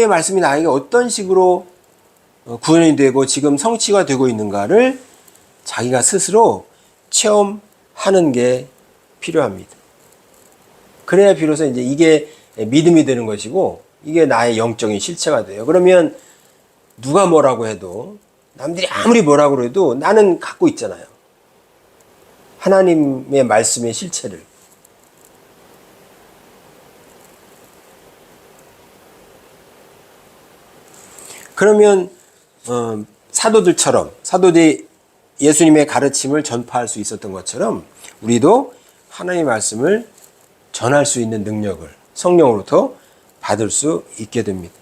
말씀이 나에게 어떤 식으로 구현이 되고 지금 성취가 되고 있는가를 자기가 스스로 체험하는 게 필요합니다. 그래야 비로소 이제 이게 믿음이 되는 것이고 이게 나의 영적인 실체가 돼요. 그러면 누가 뭐라고 해도 남들이 아무리 뭐라고 해도 나는 갖고 있잖아요. 하나님의 말씀의 실체를. 그러면 사도들이 예수님의 가르침을 전파할 수 있었던 것처럼 우리도 하나님의 말씀을 전할 수 있는 능력을 성령으로부터 받을 수 있게 됩니다.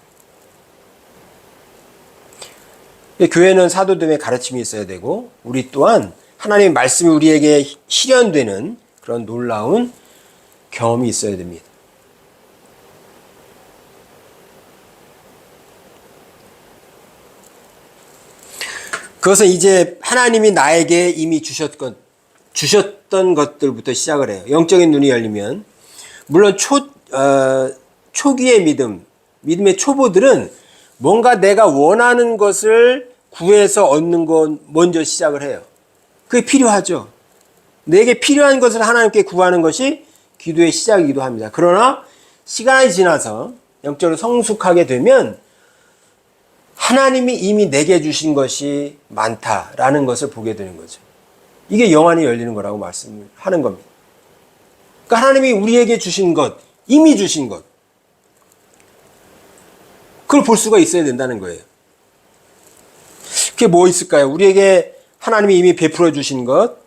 교회는 사도들의 가르침이 있어야 되고 우리 또한 하나님의 말씀이 우리에게 실현되는 그런 놀라운 경험이 있어야 됩니다. 그것은 이제 하나님이 나에게 이미 주셨던 것들부터 시작을 해요. 영적인 눈이 열리면 물론 초기의 믿음의 초보들은 뭔가 내가 원하는 것을 구해서 얻는 건 먼저 시작을 해요. 그게 필요하죠. 내게 필요한 것을 하나님께 구하는 것이 기도의 시작이기도 합니다. 그러나 시간이 지나서 영적으로 성숙하게 되면 하나님이 이미 내게 주신 것이 많다라는 것을 보게 되는 거죠. 이게 영안이 열리는 거라고 말씀하는 겁니다. 그러니까 하나님이 우리에게 주신 것, 이미 주신 것, 그걸 볼 수가 있어야 된다는 거예요. 그게 뭐 있을까요? 우리에게 하나님이 이미 베풀어 주신 것,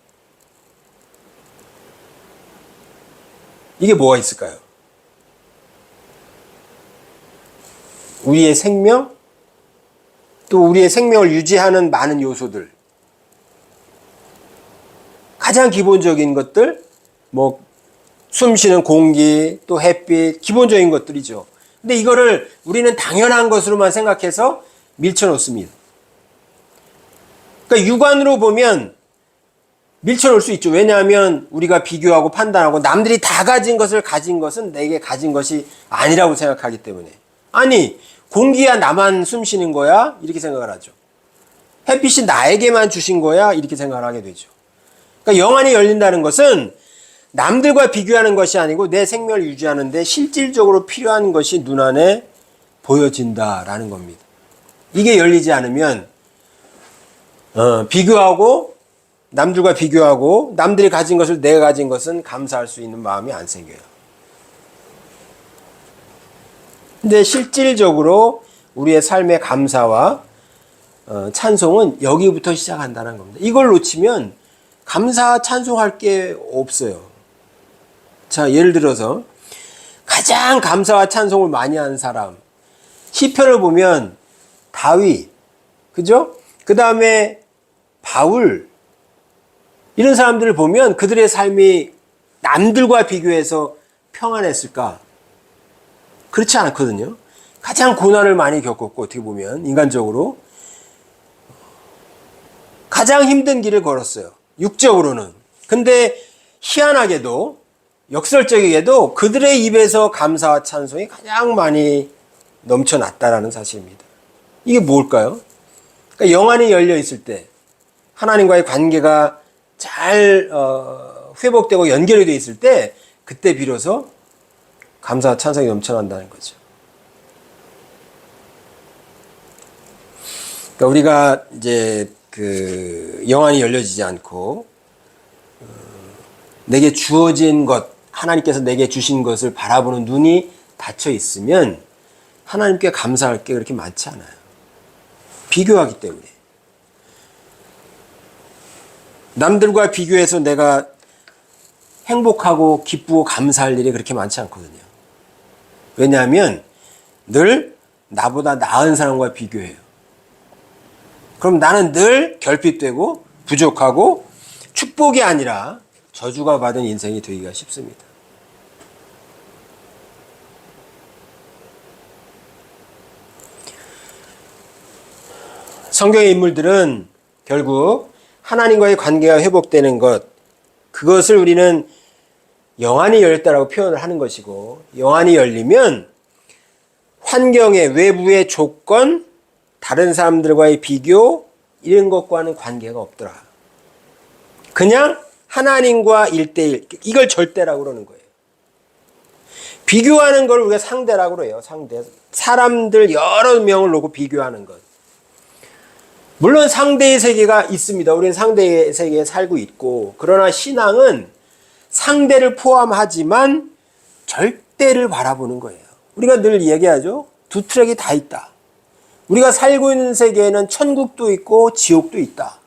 이게 뭐가 있을까요? 우리의 생명, 또 우리의 생명을 유지하는 많은 요소들, 가장 기본적인 것들, 숨 쉬는 공기, 또 햇빛, 기본적인 것들이죠. 근데 이거를 우리는 당연한 것으로만 생각해서 밀쳐놓습니다. 그러니까 육안으로 보면 밀쳐놓을 수 있죠. 왜냐하면 우리가 비교하고 판단하고 남들이 다 가진 것을 가진 것은 내게 가진 것이 아니라고 생각하기 때문에. 아니, 공기야 나만 숨 쉬는 거야? 이렇게 생각을 하죠. 햇빛이 나에게만 주신 거야? 이렇게 생각을 하게 되죠. 그러니까 영안이 열린다는 것은 남들과 비교하는 것이 아니고 내 생명을 유지하는데 실질적으로 필요한 것이 눈안에 보여진다라는 겁니다. 이게 열리지 않으면 비교하고 남들과 비교하고 남들이 가진 것을 내가 가진 것은 감사할 수 있는 마음이 안 생겨요. 근데 실질적으로 우리의 삶의 감사와 찬송은 여기부터 시작한다는 겁니다. 이걸 놓치면 감사 찬송할 게 없어요. 자, 예를 들어서 가장 감사와 찬송을 많이 하는 사람, 시편을 보면 다윗, 그죠? 그 다음에 바울, 이런 사람들을 보면 그들의 삶이 남들과 비교해서 평안했을까? 그렇지 않거든요. 가장 고난을 많이 겪었고, 어떻게 보면 인간적으로 가장 힘든 길을 걸었어요. 육적으로는. 근데 희한하게도 역설적이게도 그들의 입에서 감사와 찬송이 가장 많이 넘쳐났다라는 사실입니다. 이게 뭘까요? 그러니까 영안이 열려 있을 때 하나님과의 관계가 잘 회복되고 연결이 되어 있을 때 그때 비로소 감사와 찬송이 넘쳐난다는 거죠. 그러니까 우리가 이제 영안이 열려지지 않고 내게 주어진 것, 하나님께서 내게 주신 것을 바라보는 눈이 닫혀 있으면 하나님께 감사할 게 그렇게 많지 않아요. 비교하기 때문에. 남들과 비교해서 내가 행복하고 기쁘고 감사할 일이 그렇게 많지 않거든요. 왜냐하면 늘 나보다 나은 사람과 비교해요. 그럼 나는 늘 결핍되고 부족하고 축복이 아니라 저주가 받은 인생이 되기가 쉽습니다. 성경의 인물들은 결국 하나님과의 관계가 회복되는 것, 그것을 우리는 영안이 열렸다라고 표현을 하는 것이고, 영안이 열리면 환경의 외부의 조건, 다른 사람들과의 비교, 이런 것과는 관계가 없더라. 그냥 하나님과 1대1, 이걸 절대라고 그러는 거예요. 비교하는 걸 우리가 상대라고 그래요. 상대. 사람들 여러 명을 놓고 비교하는 것. 물론 상대의 세계가 있습니다. 우리는 상대의 세계에 살고 있고, 그러나 신앙은 상대를 포함하지만 절대를 바라보는 거예요. 우리가 늘 얘기하죠. 두 트랙이 다 있다. 우리가 살고 있는 세계에는 천국도 있고 지옥도 있다.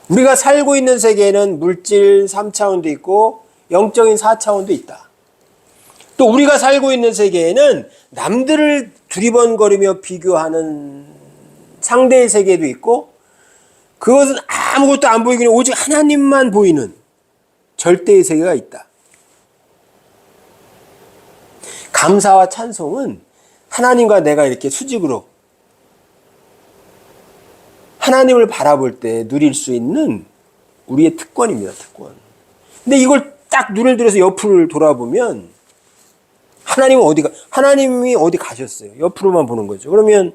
우리가 살고 있는 세계에는 물질 3차원도 있고 영적인 4차원도 있다. 또 우리가 살고 있는 세계에는 남들을 두리번거리며 비교하는 상대의 세계도 있고, 그것은 아무것도 안 보이기는 오직 하나님만 보이는 절대의 세계가 있다. 감사와 찬송은 하나님과 내가 이렇게 수직으로 하나님을 바라볼 때 누릴 수 있는 우리의 특권입니다. 특권. 근데 이걸 딱 눈을 들여서 옆을 돌아보면 하나님이 어디 가셨어요? 옆으로만 보는 거죠. 그러면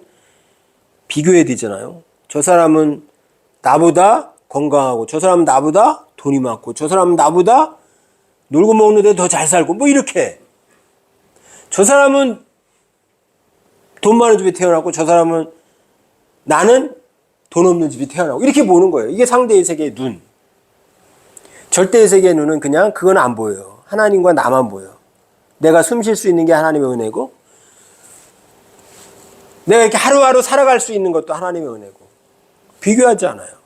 비교해야 되잖아요. 저 사람은 나보다 건강하고, 저 사람은 나보다 돈이 많고, 저 사람은 나보다 놀고 먹는 데 더 잘 살고, 뭐 이렇게. 저 사람은 돈 많은 집에 태어났고, 저 사람은 나는 돈 없는 집에 태어나고, 이렇게 보는 거예요. 이게 상대의 세계의 눈. 절대의 세계의 눈은 그냥 그건 안 보여요. 하나님과 나만 보여. 내가 숨 쉴 수 있는 게 하나님의 은혜고, 내가 이렇게 하루하루 살아갈 수 있는 것도 하나님의 은혜고, 비교하지 않아요.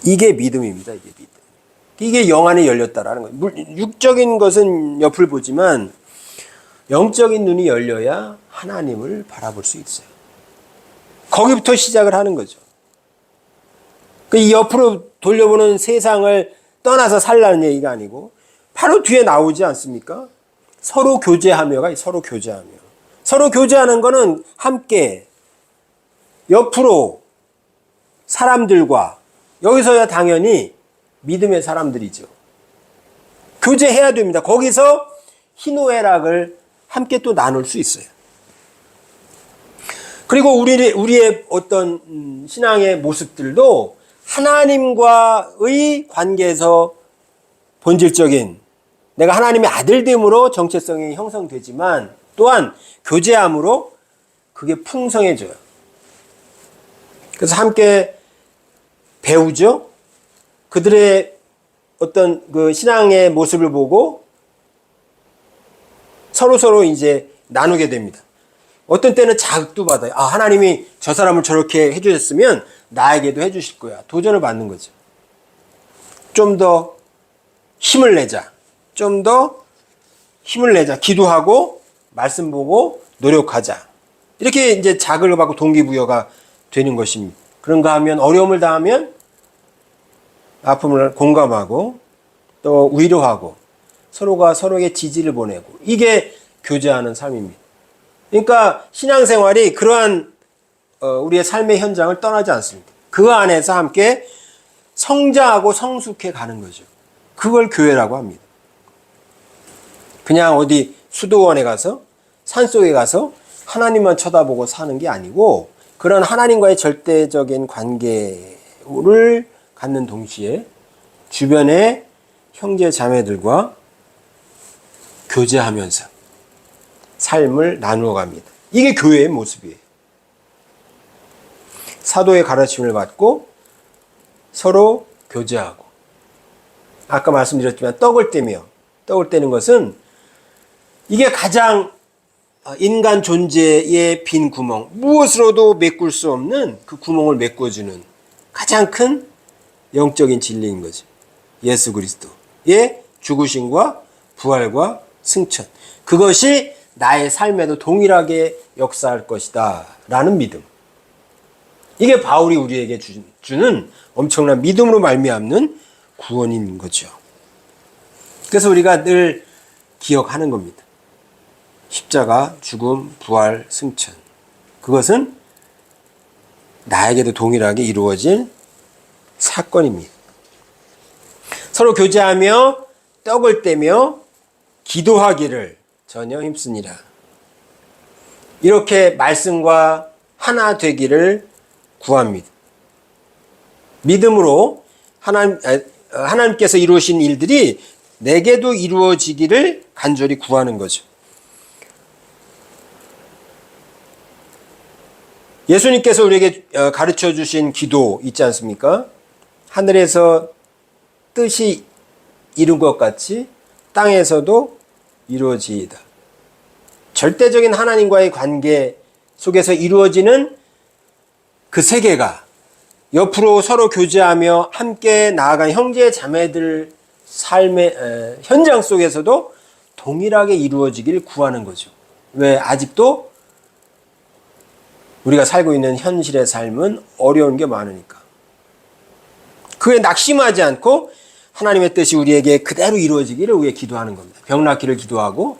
이게 믿음입니다. 이게 믿음. 이게 영 안에 열렸다라는 거예요. 육적인 것은 옆을 보지만 영적인 눈이 열려야 하나님을 바라볼 수 있어요. 거기부터 시작을 하는 거죠. 이 옆으로 돌려보는 세상을 떠나서 살라는 얘기가 아니고, 바로 뒤에 나오지 않습니까? 서로 교제하며가 서로 교제하며. 서로 교제하는 거는 함께 옆으로 사람들과, 여기서야 당연히 믿음의 사람들이죠. 교제해야 됩니다. 거기서 희노애락을 함께 또 나눌 수 있어요. 그리고 우리의 어떤 신앙의 모습들도 하나님과의 관계에서 본질적인, 내가 하나님의 아들됨으로 정체성이 형성되지만 또한 교제함으로 그게 풍성해져요. 그래서 함께 배우죠. 그들의 어떤 그 신앙의 모습을 보고 서로 이제 나누게 됩니다. 어떤 때는 자극도 받아요. 아, 하나님이 저 사람을 저렇게 해주셨으면 나에게도 해주실 거야. 도전을 받는 거죠. 좀 더 힘을 내자. 좀 더 힘을 내자. 기도하고 말씀 보고 노력하자. 이렇게 이제 자극을 받고 동기부여가 되는 것입니다. 그런가 하면 어려움을 당하면 아픔을 공감하고 또 위로하고 서로가 서로에게 지지를 보내고, 이게 교제하는 삶입니다. 그러니까 신앙생활이 그러한 우리의 삶의 현장을 떠나지 않습니다. 그 안에서 함께 성장하고 성숙해 가는 거죠. 그걸 교회라고 합니다. 그냥 어디 수도원에 가서 산속에 가서 하나님만 쳐다보고 사는 게 아니고, 그런 하나님과의 절대적인 관계를 갖는 동시에 주변의 형제 자매들과 교제하면서 삶을 나누어 갑니다. 이게 교회의 모습이에요. 사도의 가르침을 받고 서로 교제하고, 아까 말씀드렸지만 떡을 떼는 것은 이게 가장 인간 존재의 빈 구멍, 무엇으로도 메꿀 수 없는 그 구멍을 메꿔주는 가장 큰 영적인 진리인 거죠. 예수 그리스도의 죽으심과 부활과 승천, 그것이 나의 삶에도 동일하게 역사할 것이다 라는 믿음. 이게 바울이 우리에게 주는 엄청난 믿음으로 말미암는 구원인 거죠. 그래서 우리가 늘 기억하는 겁니다. 십자가, 죽음, 부활, 승천. 그것은 나에게도 동일하게 이루어질 사건입니다. 서로 교제하며 떡을 떼며 기도하기를 전혀 힘쓰니라. 이렇게 말씀과 하나 되기를 구합니다. 믿음으로 하나님께서 이루신 일들이 내게도 이루어지기를 간절히 구하는 거죠. 예수님께서 우리에게 가르쳐 주신 기도 있지 않습니까? 하늘에서 뜻이 이룬 것 같이 땅에서도 이루어지이다. 절대적인 하나님과의 관계 속에서 이루어지는 그 세계가 옆으로 서로 교제하며 함께 나아간 형제 자매들 삶의 현장 속에서도 동일하게 이루어지길 구하는 거죠. 왜? 아직도 우리가 살고 있는 현실의 삶은 어려운 게 많으니까. 그에 낙심하지 않고 하나님의 뜻이 우리에게 그대로 이루어지기를 위해 기도하는 겁니다. 병 낫기를 기도하고,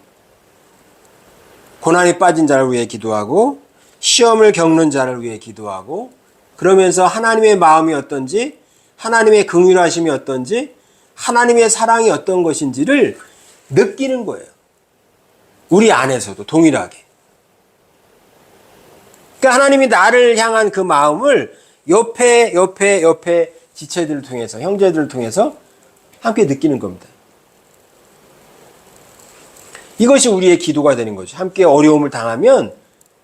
고난에 빠진 자를 위해 기도하고, 시험을 겪는 자를 위해 기도하고, 그러면서 하나님의 마음이 어떤지, 하나님의 긍휼하심이 어떤지, 하나님의 사랑이 어떤 것인지를 느끼는 거예요. 우리 안에서도 동일하게. 그러니까 하나님이 나를 향한 그 마음을 옆에 지체들을 통해서, 형제들을 통해서 함께 느끼는 겁니다. 이것이 우리의 기도가 되는 거죠. 함께 어려움을 당하면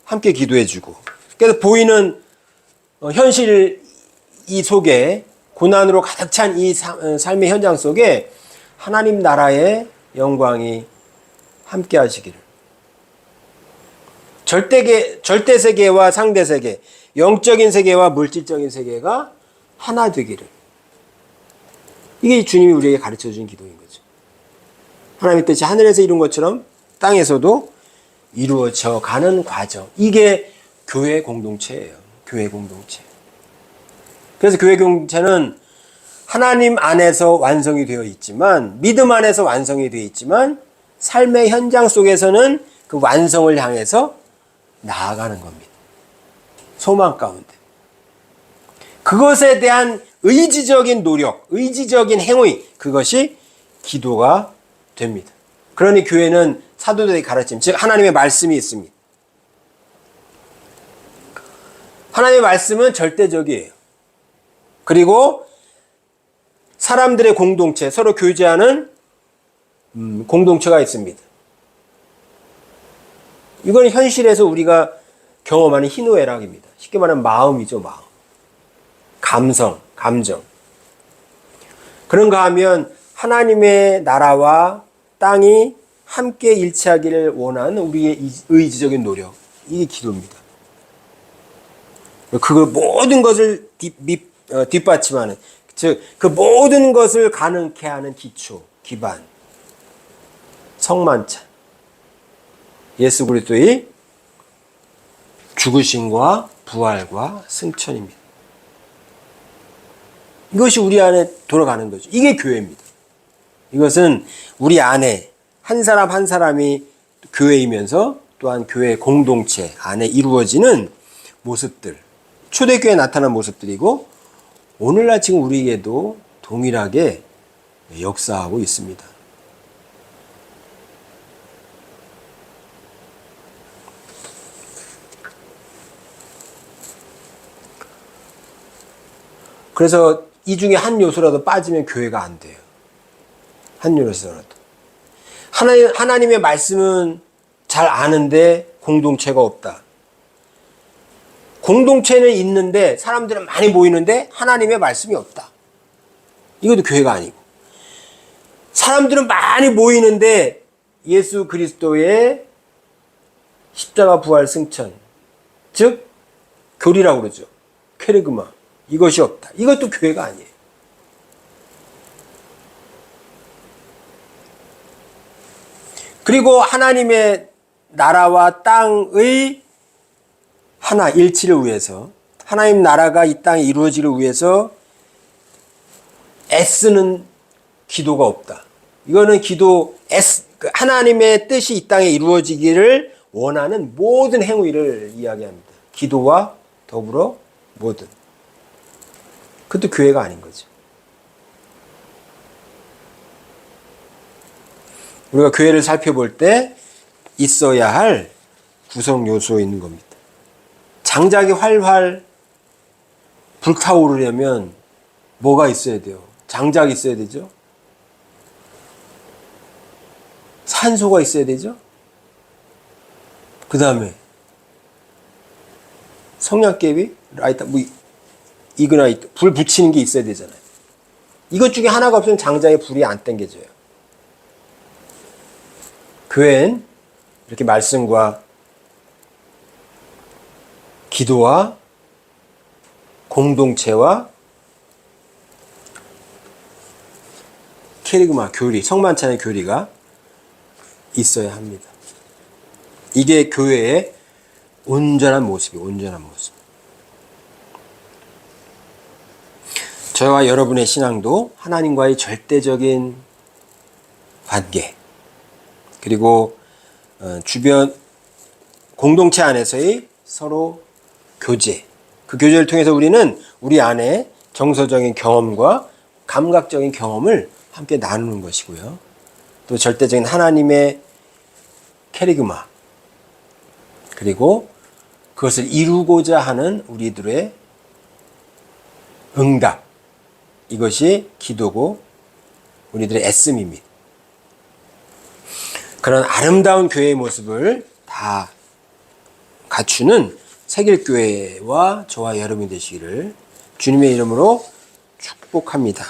함께 기도해주고. 그래서 보이는 현실 이 속에, 고난으로 가득 찬 이 삶의 현장 속에 하나님 나라의 영광이 함께 하시기를. 절대 세계와 상대 세계, 영적인 세계와 물질적인 세계가 하나 되기를. 이게 주님이 우리에게 가르쳐 주신 기도인 거죠. 하나님의 뜻이 하늘에서 이룬 것처럼 땅에서도 이루어져 가는 과정. 이게 교회 공동체예요. 교회 공동체. 그래서 교회 공동체는 하나님 안에서 완성이 되어 있지만, 믿음 안에서 완성이 되어 있지만, 삶의 현장 속에서는 그 완성을 향해서 나아가는 겁니다. 소망 가운데. 그것에 대한 의지적인 노력, 의지적인 행위, 그것이 기도가 됩니다. 그러니 교회는 사도들의 가르침, 즉 하나님의 말씀이 있습니다. 하나님의 말씀은 절대적이에요. 그리고 사람들의 공동체, 서로 교제하는 공동체가 있습니다. 이건 현실에서 우리가 경험하는 희노애락입니다. 쉽게 말하면 마음이죠, 마음. 감정. 그런가 하면 하나님의 나라와 땅이 함께 일치하기를 원하는 우리의 의지적인 노력. 이게 기도입니다. 그 모든 것을 뒷받침하는, 즉 그 모든 것을 가능케 하는 기초, 기반, 성만찬, 예수 그리스도의 죽으심과 부활과 승천입니다. 이것이 우리 안에 돌아가는 거죠. 이게 교회입니다. 이것은 우리 안에 한 사람 한 사람이 교회이면서 또한 교회 공동체 안에 이루어지는 모습들, 초대교회에 나타난 모습들이고, 오늘날 지금 우리에게도 동일하게 역사하고 있습니다. 그래서 이 중에 한 요소라도 빠지면 교회가 안 돼요. 한 요소라도. 하나님의 말씀은 잘 아는데 공동체가 없다. 공동체는 있는데, 사람들은 많이 모이는데 하나님의 말씀이 없다. 이것도 교회가 아니고. 사람들은 많이 모이는데 예수 그리스도의 십자가 부활 승천, 즉 교리라고 그러죠. 케르그마. 이것이 없다. 이것도 교회가 아니에요. 그리고 하나님의 나라와 땅의 하나, 일치를 위해서, 하나님 나라가 이 땅에 이루어지를 위해서 애쓰는 기도가 없다. 이거는 하나님의 뜻이 이 땅에 이루어지기를 원하는 모든 행위를 이야기합니다. 기도와 더불어 모든. 그것도 교회가 아닌 거죠. 우리가 교회를 살펴볼 때 있어야 할 구성 요소에 있는 겁니다. 장작이 활활 불타오르려면 뭐가 있어야 돼요? 장작이 있어야 되죠? 산소가 있어야 되죠? 그 다음에 성냥개비, 라이터, 뭐 이그나이트, 불 붙이는 게 있어야 되잖아요. 이것 중에 하나가 없으면 장작에 불이 안 땡겨져요. 교회는 이렇게 말씀과 기도와 공동체와 캐리그마, 교리, 성만찬의 교리가 있어야 합니다. 이게 교회의 온전한 모습이에요. 온전한 모습. 저와 여러분의 신앙도 하나님과의 절대적인 관계, 그리고 주변 공동체 안에서의 서로 교제, 그 교제를 통해서 우리는 우리 안에 정서적인 경험과 감각적인 경험을 함께 나누는 것이고요. 또 절대적인 하나님의 캐리그마, 그리고 그것을 이루고자 하는 우리들의 응답, 이것이 기도고 우리들의 애씀입니다. 그런 아름다운 교회의 모습을 다 갖추는 세길교회와 저와 여러분이 되시기를 주님의 이름으로 축복합니다.